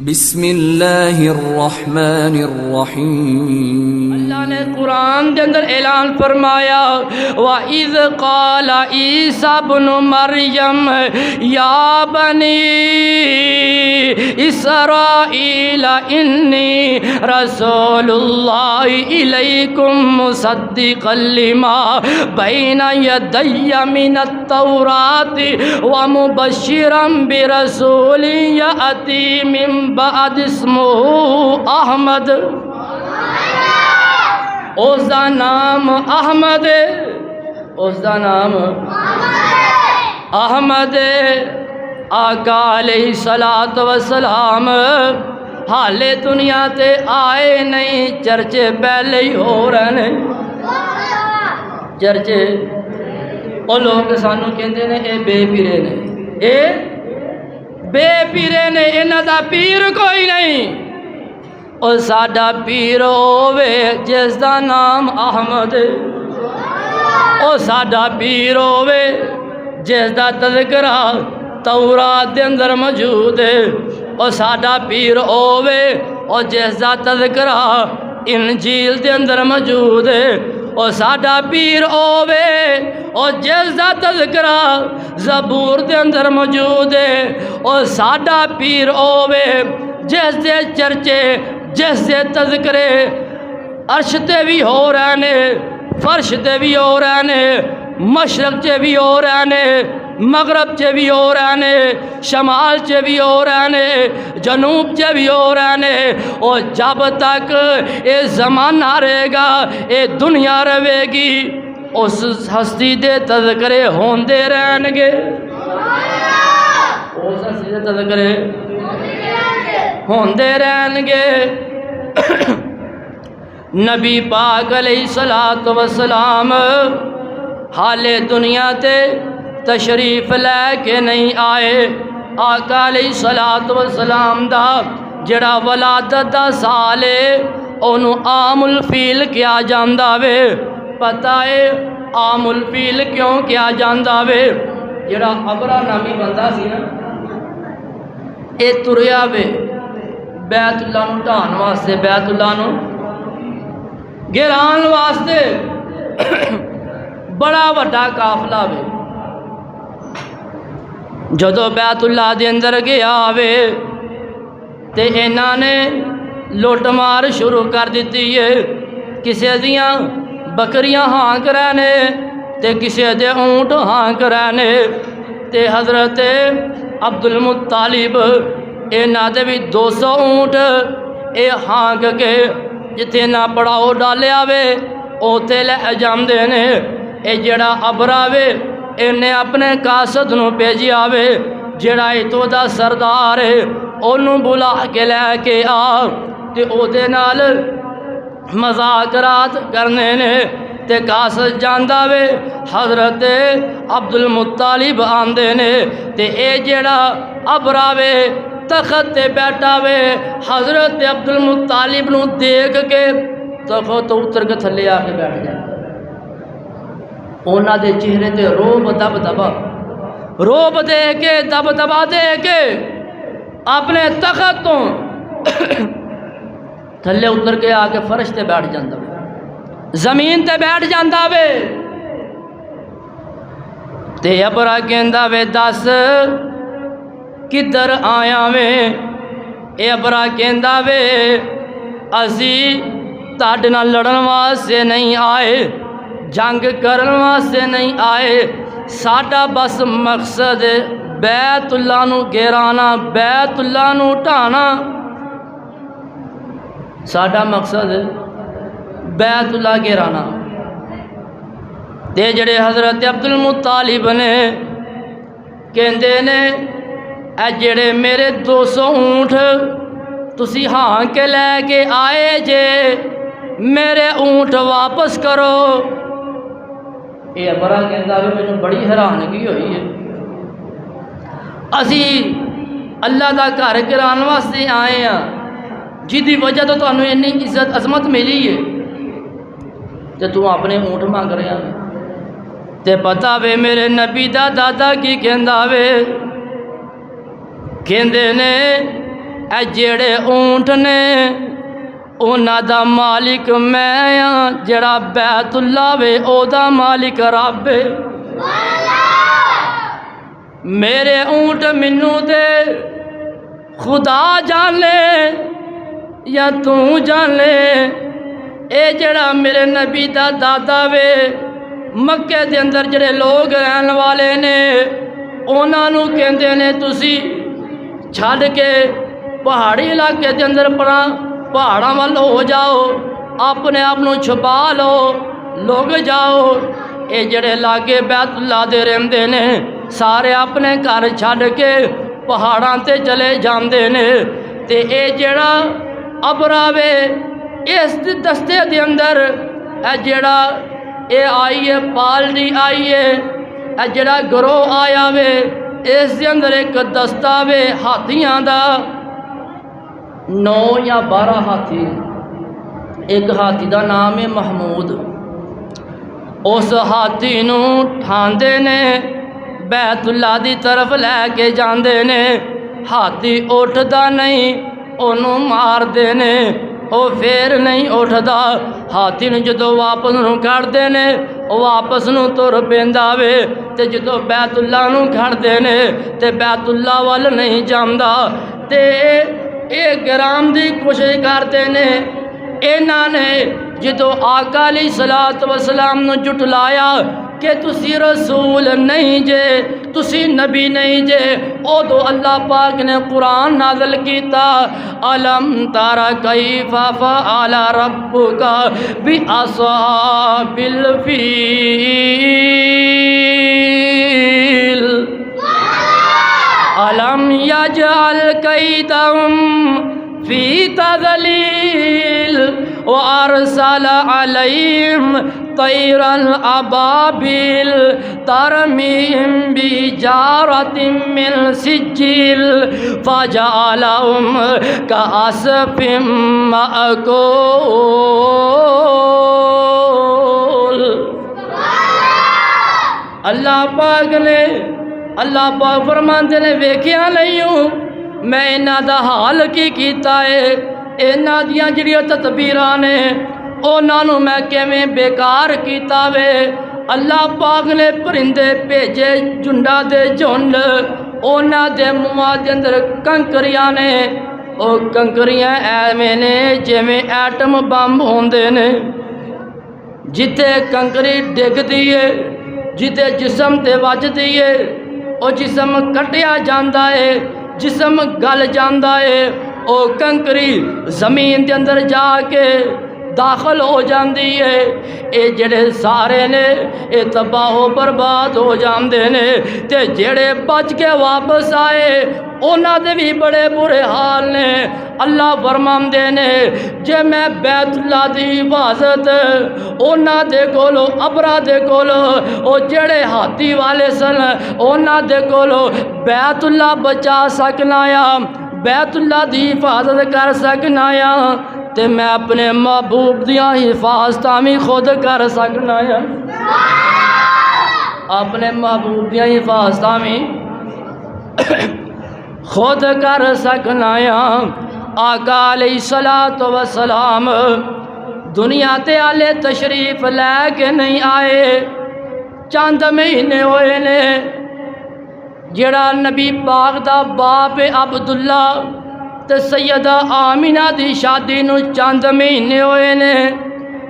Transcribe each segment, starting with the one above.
بسم اللہ الرحمن الرحیم۔ اللہ نے قرآن کے اندر اعلان فرمایا وَإِذْ قَالَ عِيسَى ابْنُ مَرْيَمَ يَا بَنِي إِسْرَائِيلَ إِنِّي رَسُولُ اللَّهِ إِلَيْكُمْ مُصَدِّقًا لِمَا بَيْنَ يَدَيَّ مِنَ التَّوْرَاةِ وَمُبَشِّرًا بِرَسُولٍ يَأْتِي مِن بعد اسمه احمد، اس دا نام احمد، اس دا نام احمد۔ آقا علیہ الصلوۃ والسلام حالے دنیا تے آئے نہیں، چرچے پہلے ہی ہو رہے ہیں۔ چرچے وہ لوگ سانو کہندے نے اے بے پیرے نے، اے بے پیرے نے، انہاں دا پیر کوئی نہیں۔ اور ساڈا پیر ہووے جس دا نام احمد، اور ساڈا پیر ہووے جس دا تذکرہ تورات دے اندر موجود ہے، اور ساڈا پیر ہووے اور جس دا تذکرہ انجیل دے اندر موجود ہے، اور ساڈا پیر ہووے اور جس دا تذکرہ زبور دے اندر موجود ہے، اور ساڈا پیر ہووے جس دے چرچے جس دے تذکرے عرش تے بھی ہو رہے نے، فرش تے بھی ہو رہے نے، مشرق چے بھی ہو رہے نے، مغرب چے بھی ہو رہے نے، شمال چے بھی ہو رہے نے، جنوب چے بھی ہو رہے نے۔ اور جب تک اے زمانہ رہے گا، اے دنیا رہے گی، اس ہستی دے تذکرے ہوندے رہن گے، اس ہستی دے تذکرے ہوندے رہن گے۔ نبی پاک علیہ الصلوۃ والسلام حالے دنیا تے تشریف لے کے نہیں آئے۔ آقا علیہ الصلوۃ والسلام دا جڑا ولادت دا سال ہے اونوں عام الفیل کیا جاندا وے۔ پتہ ہے عام الفیل کیوں کیا جاندا وے؟ جڑا ابرا نامی بندہ سی نا، اے تریا وے بیت اللہ نو ڈھان واسطے، بیت اللہ نو گران واسطے، بڑا وڈا قافلہ وے۔ جدو بیت اللہ دے اندر گیا وے تے انہاں نے لوٹ مار شروع کر دیتی ہے۔ کسے دیاں بکریاں ہانک رہے نے تے کسے دے اونٹ ہانک رہے نے، تے حضرت عبد المطالب انہاں دے بھی 200 اونٹ اے ہانک کے جتھے نہ پڑاؤ ڈالیا وے اوتے لے جاندے نے۔ اے جڑا ابرا وے انہیں اپنے قاصد نو بھیجیا وے، جڑا اتو دا سردار ہے انہوں بلا کے لے کے آ تے او دے نال مذاکرات کرنے نے۔ تے قاصد جاندا وے حضرت عبد المطالب آندے نے، تے اے جڑا ابرا وے تخت تے بیٹھا وے، حضرت عبد المطالب نو دیکھ کے تخت تو اتر کے تھلے آ کے بیٹھ جائے۔ اونا دے چہرے تے روب دب دبا، روب دے کے دب دبا دے کے اپنے تخت تو تھلے اتر کے آ کے فرش تے بیٹھ جاندہ وے، زمین تے بیٹھ جاندہ وے۔ تے ابرا کہندہ وے دس کدھر آیا وے؟ اے ابرا کہندہ وے اسی تاڈے نال لڑن واسطے نہیں آئے، جنگ کرن واسطے نہیں آئے، ساڈا بس مقصد بیت اللہ نو گرانا، بیت اللہ نو ٹھانا، ساڈا مقصد بیت اللہ گرانا۔ تے جڑے حضرت عبد المطالب نے کہندے نے اے جڑے میرے 200 اونٹ تسی ہاں کے لے کے آئے جے، میرے اونٹ واپس کرو۔ یہ ابرا کہندا وے مینوں بڑی حیرانگی ہوئی ہے، اسی اللہ دا گھر گران واسطے آئے ہاں جدی وجہ تو تانوں اتنی عزت عظمت ملی ہے، تے تو اپنے اونٹ مانگ رہے ہیں۔ تے پتہ وے میرے نبی دا دادا کی کہندا وے، کہندے نے اے جڑے اونٹ نے اونا دا مالک میں ہاں، جڑا بیت اللہ وے او دا مالک رب ہے۔ میرے اونٹ منو دے خدا جان لے یا تو جان لے، اے جڑا میرے نبی دا دادا وے مکے دے اندر جڑے لوگ رہن والے نے انہاں نوں کہندے نے تسی چھڈ کے پہاڑی علاقے دے اندر پہاڑاں وال ہو جاؤ، اپنے آپ نوں چھپا لو، لوگ جاؤ۔ اے جڑے لاگے بیت اللہ دے رہندے نے سارے اپنے گھر چھڈ کے پہاڑاں تے چلے جاندے نے، تے اے جڑا ابرا وے اس دستے دے اندر اے جڑا اے آئیے پالری آئیے، اے جڑا گروہ آیا وے اس دے اندر ایک دستہ وے ہاتھیاں دا 9 یا 12 ہاتھی، ایک ہاتھی دا نام ہے محمود۔ اس ہاتھی نوں ٹھاندے نے بیت اللہ دی طرف لے کے جاندے نے، ہاتھی اٹھدا نہیں انہوں مار دے نے، او پھر نہیں اٹھدا، ہاتھی نوں جدو واپس نوں کھڑدے نے واپس نوں تر پیندا وے، تے جدو بیت اللہ نوں کھڑدے نے تے بیت اللہ وال نہیں جاندا، تے اے گرام دی کوشش کرتے نے۔ انہاں نے جدو آقا علیہ الصلوۃ والسلام نوں جھٹلایا کہ تسی رسول نہیں جے، تسی نبی نہیں جے، ادو اللہ پاک نے قرآن نازل کیتا، الم تر کیف فعل ربک باصحاب الفیل، الم یجعل کیدہم فی تضلیل وارسل علیہم طیرا ابابیل ترمیہم بحجارۃ من سجیل فجعلہم کعصف مأکول۔ اللہ پاک فرماندے نے ویکھیا نہیں ہوں میں انہاں دا حال کی کیتا ہے، انہاں دیاں جڑیاں تدبیراں نے انہاں نوں میں کیویں بیکار کیتا وے۔ اللہ پاک نے پرندے بھیجے جھنڈا دے جھنڈ، انہاں دے منہاں دے اندر کنکریاں نے، او کنکریاں ایویں نے جویں ایٹم بم ہوندے نے، جتے کنکری ڈگدی ہے جتے جسم تے وجدی ہے او جسم کٹیا جاندا ہے، جسم گل جاندا ہے، او کنکری زمین دے اندر جا کے داخل ہو جاندی ہے، اے جڑے سارے نے اے تباہ و برباد ہو جاندے نے، تے جڑے بچ کے واپس آئے انہاں دے بھی بڑے برے حال نے۔ اللہ فرماندے نے جے میں بیت اللہ دی حفاظت انہاں دے کولو ابرا دے کولو او جڑے ہاتھی والے سن انہاں دے کولو بیت اللہ بچا سکنا یا بیت اللہ دی حفاظت کر سکنا یا، تے میں اپنے محبوب دیاں حفاظتاں بھی خود کر سکنا یا، اپنے محبوب دیاں حفاظتاں بھی خود کر سکنا یا۔ آقا علیہ الصلوۃ والسلام دنیا تے آلے تشریف لے کے نہیں آئے، چند مہینے ہوئے نے، جڑا نبی پاک دا باپ عبداللہ تے سیدہ آمینہ دی شادی نو چند مہینے ہوئے نے،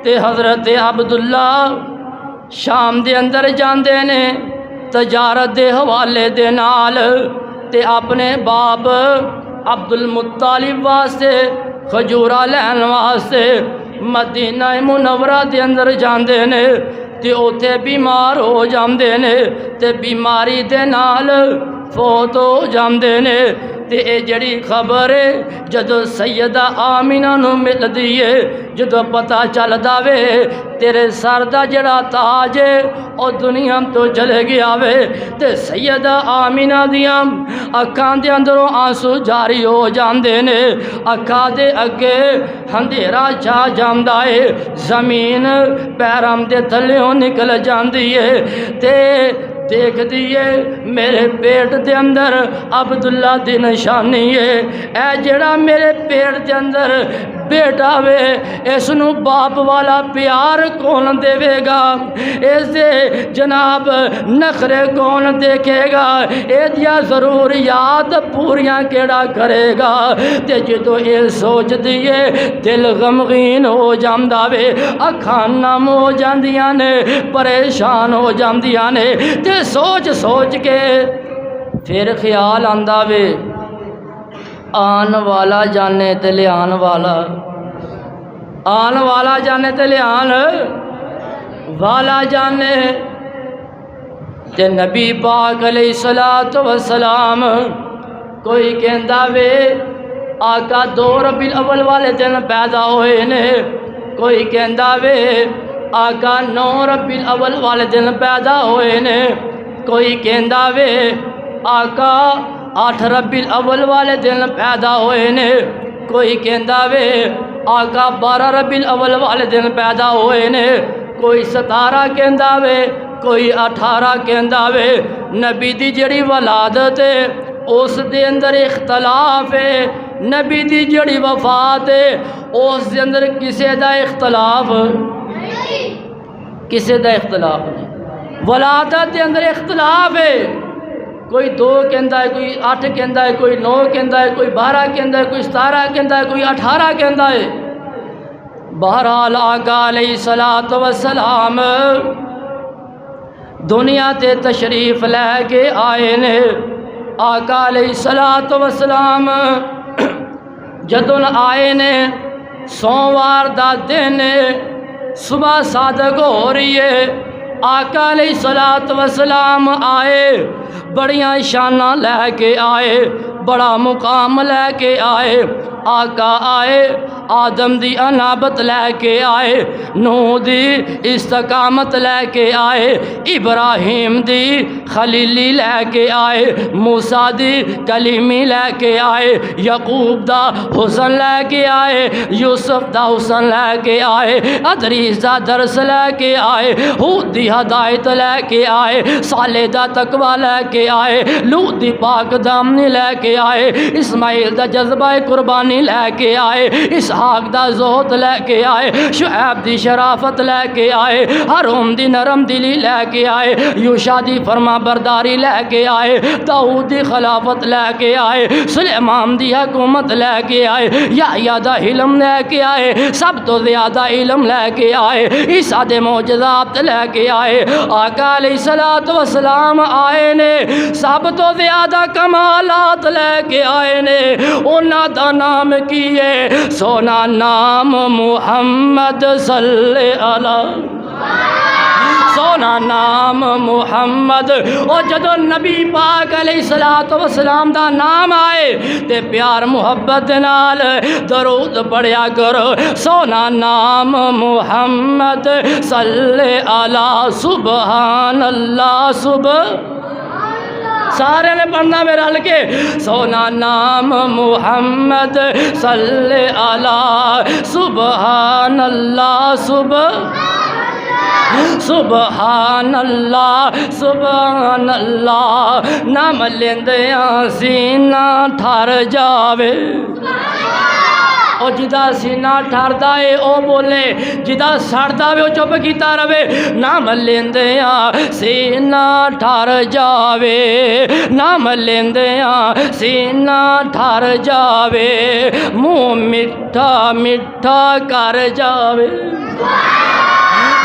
تے حضرت عبداللہ شام دے اندر جاندے نے تجارت دے حوالے دے نال، تے اپنے باپ عبد المطلب واسطے کھجورا لین واسطے مدینہ منورہ دے اندر جاندے نے، تے اوتھے بیمار ہو جاندے نے، تے بیماری دے نال فوت ہو جاندے نے، تے اے جڑی خبر ہے جدو سیدہ آمینہ نو ملدی ہے، جدو پتہ چلدا وے تیرے سر دا جڑا تاج ہے او دنیا تو چلے گیا وے، تے سیدہ آمینہ دیاں اکھاں دے اندروں آنسو جاری ہو جاندے نے، اکھاں دے اگے اندھیرا چھا جاندا ہے، زمین پیراں دے تھلیوں نکل جاندی ہے، تے دیکھ دیئے میرے پیٹ دے اندر عبداللہ دی نشانی ہے، اے جڑا میرے پیٹ دے اندر بیٹا وے اس نو باپ والا پیار کون دے گا، اس دے جناب نخرے کون دیکھے گا، اے دیا ضروریات پوریاں کیڑا کرے گا۔ تے جدو یہ سوچ دیئے دل غمگین ہو جاندا وے، اکھاں نم ہو جاندیاں نے، پریشان ہو جاندیاں نے، تے سوچ سوچ کے پھر خیال آندا وے آن والا جانے تے لیان والا، آن والا جانے تے لیان والا جانے۔ تے نبی پاک علیہ الصلوۃ والسلام کوئی کہندا وے آقا 2 ربیع الاول والے دن پیدا ہوئے نے، کوئی کہندا وے آقا 9 ربیع الاول والے دن پیدا ہوئے نے، کوئی کہندا وے آقا 8 ربیع الاول والے دن پیدا ہوئے نے، کوئی کہندا وے آقا 12 ربیع الاول والے دن پیدا ہوئے نے، کوئی 17 کہندا وے، کوئی 18 کہندا وے۔ نبی دی جڑی ولادت ہے اس دے اندر اختلاف ہے، نبی دی جڑی وفات ہے اس دے اندر کسے دا اختلاف، کسے دا اختلاف نہیں۔ ولادت دے اندر اختلاف ہے، کوئی 2 کہندا ہے، کوئی 8 کہندا ہے، کوئی 9 کہندا ہے، کوئی 12 کہندا ہے، کوئی 17 کہندا ہے، کوئی 18 کہندا ہے۔ بہرحال آقا علیہ الصلوۃ والسلام دنیا تے تشریف لے کے آئے نے۔ آقا علیہ الصلوۃ والسلام جدوں آئے نے، سوموار دا دن صبح صادق ہو رہی ہے، آقا علیہ الصلوۃ والسلام آئے، بڑیاں شاناں لے کے آئے، بڑا مقام لے کے آئے۔ آقا آئے آدم دی انابت لے کے آئے، نوح دی استقامت لے کے آئے، ابراہیم دی خلیلی لے کے آئے، موسیٰ دی کلیمی لے کے آئے، یعقوب دا حسن لے کے آئے، یوسف دا حسن لے کے آئے، ادریس دا درس لے کے آئے، ہود دی ہدایت لے کے آئے، صالح دا تقوی لے کے آئے، لوط دی پاک دامنی لے کے آئے، اسماعیل دا جذبہ قربانی لے کے آئے، اسحاق دا زہد لے کے آئے، شعیب دی شرافت لے کے آئے، ہارون دی نرم دلی لے کے آئے، یوشع دی فرما برداری لے کے آئے، داؤد دی خلافت لے کے آئے، سلیمان دی حکومت لے کے آئے، یحییٰ دا علم لے کے آئے، سب تو زیادہ علم لے کے آئے، عیسیٰ دے معجزات لے کے آئے۔ آقا علیہ الصلوۃ والسلام آئے نے، سب تو زیادہ کمالات لے کے آئے نے، انہاں دا نام کیے سونا نام محمد صلی اللہ، سونا نام محمد۔ اور جدو نبی پاک علیہ الصلوۃ والسلام دا نام آئے تے پیار محبت نال درود پڑھیا کرو، سونا نام محمد صلی اللہ، سبحان اللہ، سارے نے پڑھنا میں رل کے، سونا نام محمد صلی اللہ، سبحان اللہ، سبحان اللہ، سبحان اللہ۔ نام لیندیاں سینہ ٹھر جاوے، اور جدا سینہ ٹھردا ہے او بولے، جدا سڑدا وے او چپ کیتا رہے، نام لیندیاں سینہ ٹھر جاوے، نام لیندیاں سینہ ٹھر جاوے، منہ میٹھا میٹھا کر جاوے۔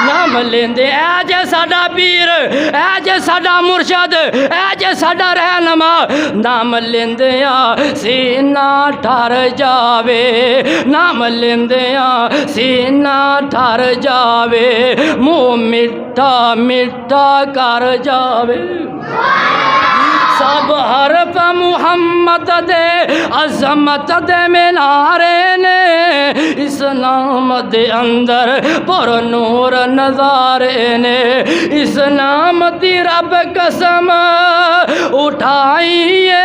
نام لیندے اے جے ساڈا پیر، اے جے ساڈا مرشد، اے جے ساڈا رہنما، نام لیندیاں سینہ ٹھر جاوے، نام لیندیاں سینہ ٹھر جاوے، منہ میٹھا میٹھا کر جاوے۔ سب حرف محمد دے عظمت دے مینارے نے، اس نام دے اندر پر نور نظارے نے، اس نام دی رب قسم اٹھائیے،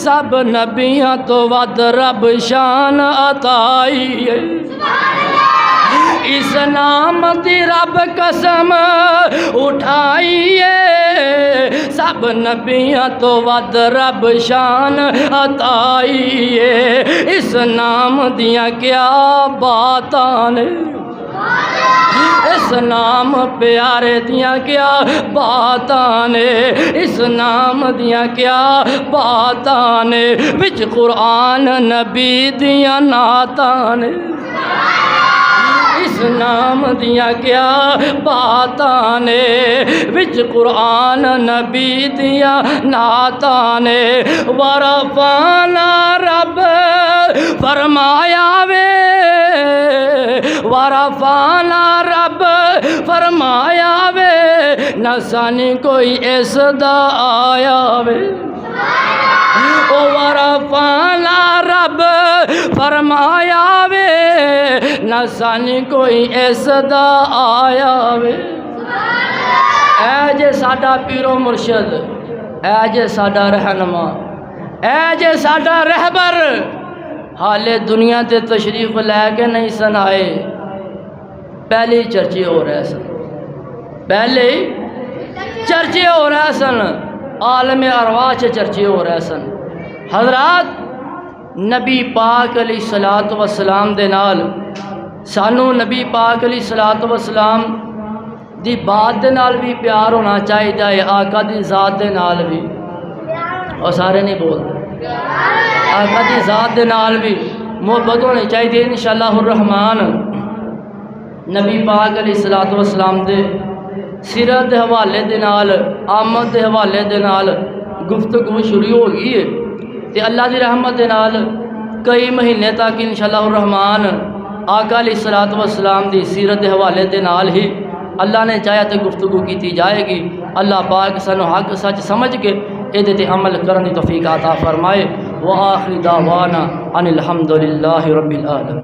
سب نبیاں تو ود رب شان عطائیے۔ اس نام دی رب قسم اٹھائیے سب نبیاں تو ود رب شان عطائیے اس نام دیاں کیا باتاں نے اس نام پیارے دیاں کیا باتاں نے اس نام دیاں کیا باتاں نے وچ قرآن نبی دیاں نعتاں نے اس نام دیاں کیا باتاں نے وچ قرآن نبی دیاں نعتاں نے ورفعنا رب فرمایا وے ورفعنا رب فرمایا وے نہ سانی کوئی اس دا آیا وے او ورفعنا رب فرمایا وے نہ سانی کوئی اس دا آیا وے اے جے ساڈا پیرو مرشد اے جے ساڈا رہنما اے جے ساڈا رہبر حالے دنیا تے تشریف لے کے نہیں سن آئے پہلے ہی چرچے ہو رہے سن پہلے ہی چرچے ہو رہے سن عالم ارواح چ چرچے ہو رہے سن حضرات نبی پاک علیہ الصلوۃ والسلام دے نال سانو نبی پاک علیہ الصلوۃ والسلام دی بات دے نال بھی پیار ہونا چاہیے آقا دی ذات دے نال بھی اور سارے نہیں بولتے آقا دی ذات دے نال بھی محبت ہونی چاہیے انشاءاللہ الرحمن نبی پاک علیہ الصلوۃ والسلام دے سیرت دے حوالے دے نال آمد دے حوالے دے نال گفتگو شروع ہو گئی ہے تے اللہ دی رحمت دے نال کئی مہینے تک انشاءاللہ الرحمن آقا علیہ الصلوۃ والسلام دی سیرت دے حوالے دے نال ہی اللہ نے چاہیا تے گفتگو کیتی جائے گی اللہ پاک سانو حق سچ سمجھ کے ایدے تے عمل کرن دی توفیق عطا فرمائے وآخر دعوانا ان الحمدللہ رب العالمین